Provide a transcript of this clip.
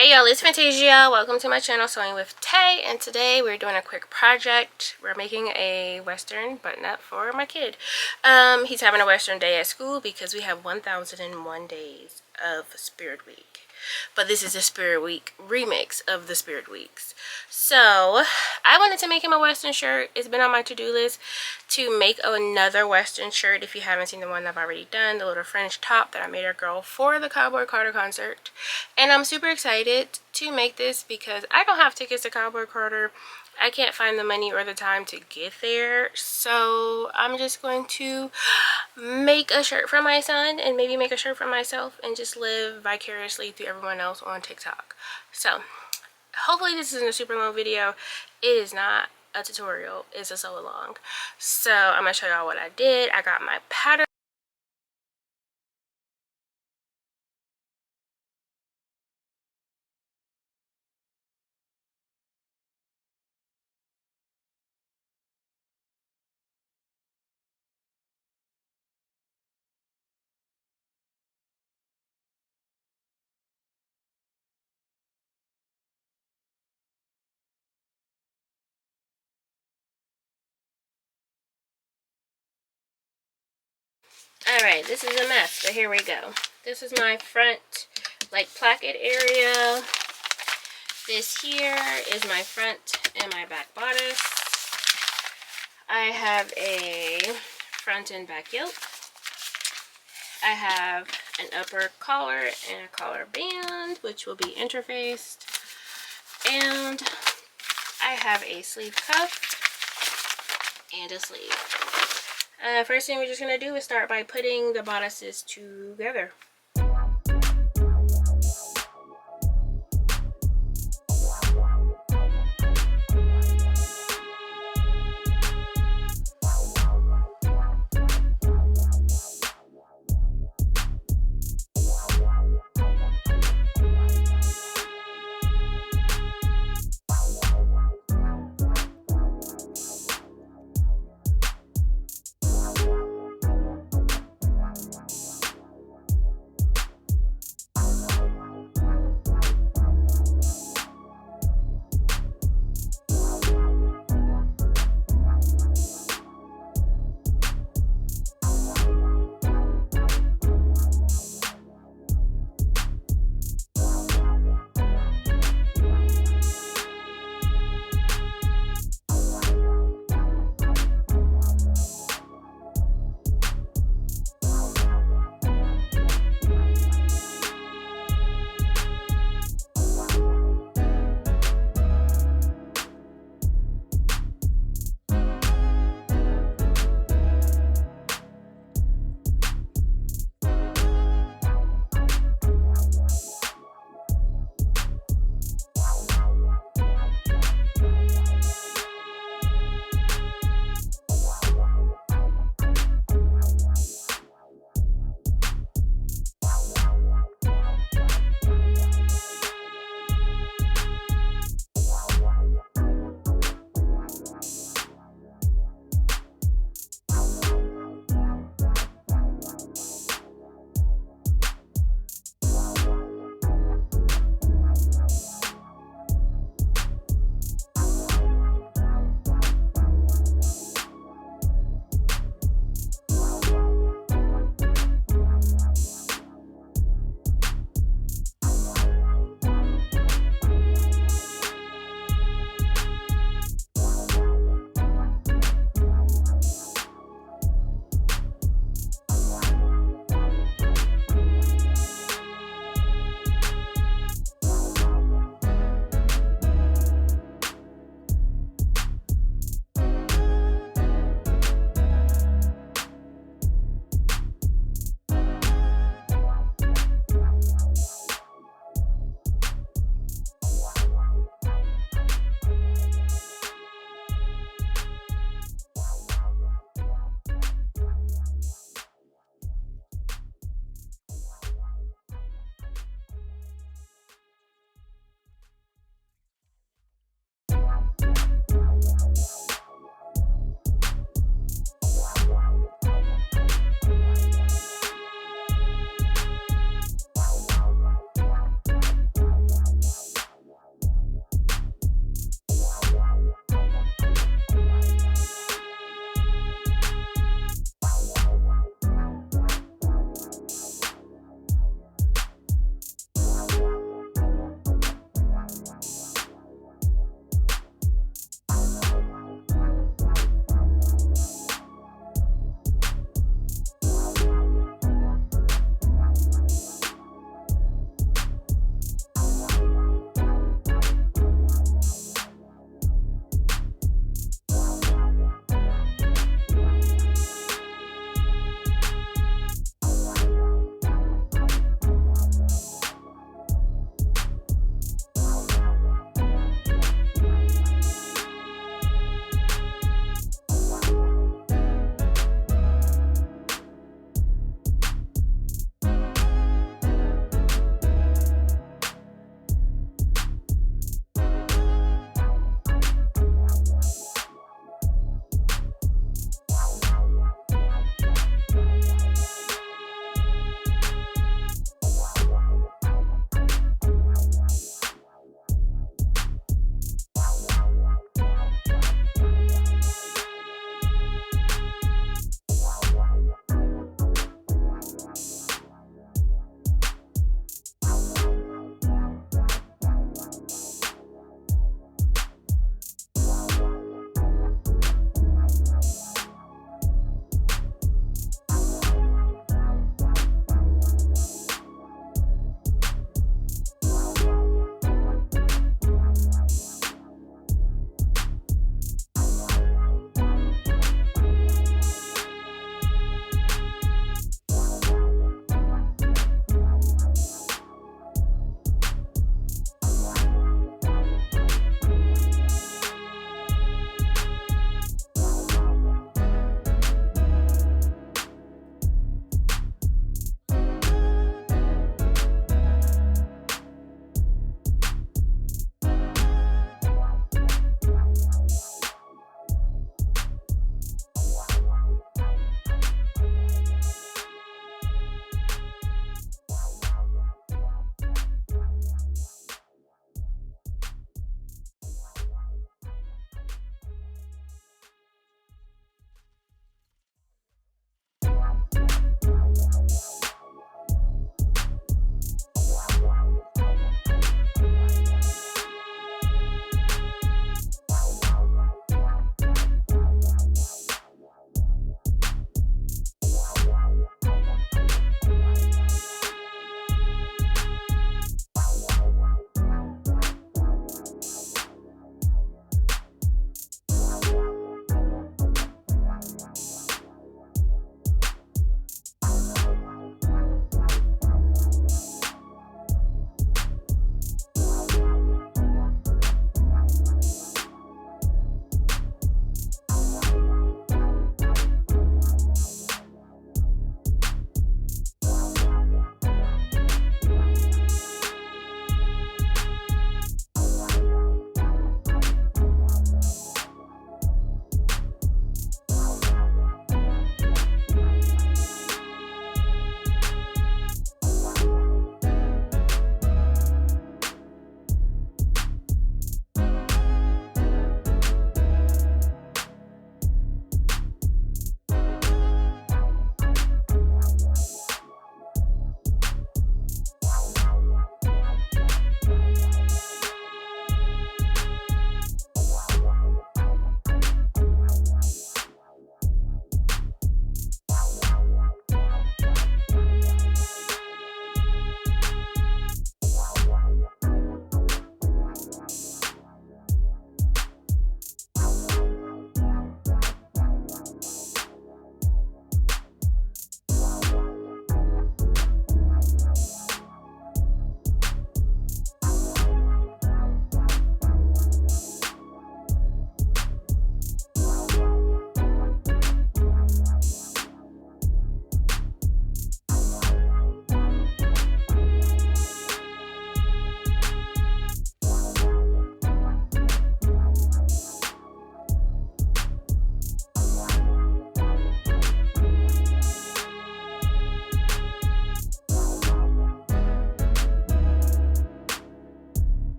Hey y'all, it's Fantasia. Welcome to my channel, Sewing with Tay, and today we're doing a quick project. We're making a Western button-up for my kid. He's having a Western day at school because we have 1001 days of Spirit Week. But this is a Spirit Week remix of the Spirit Weeks. So, I wanted to make him a Western shirt. It's been on my to-do list to make another Western shirt. If you haven't seen the one I've already done, the little Fringe top that I made a girl for the Cowboy Carter concert. And I'm super excited to make this because I don't have tickets to Cowboy Carter. I can't find the money or the time to get there, so I'm just going to make a shirt for my son and maybe make a shirt for myself and just live vicariously through everyone else on TikTok. So hopefully this isn't a super long video. It is not a tutorial, it's a sew along. So I'm gonna show y'all what I did. I got my pattern. Alright, this is a mess, but here we go. This is my front, like, placket area. This here is my front and my back bodice. I have a front and back yoke. I have an upper collar and a collar band, which will be interfaced. And I have a sleeve cuff and a sleeve. First thing we're just going to do is start by putting the bodices together.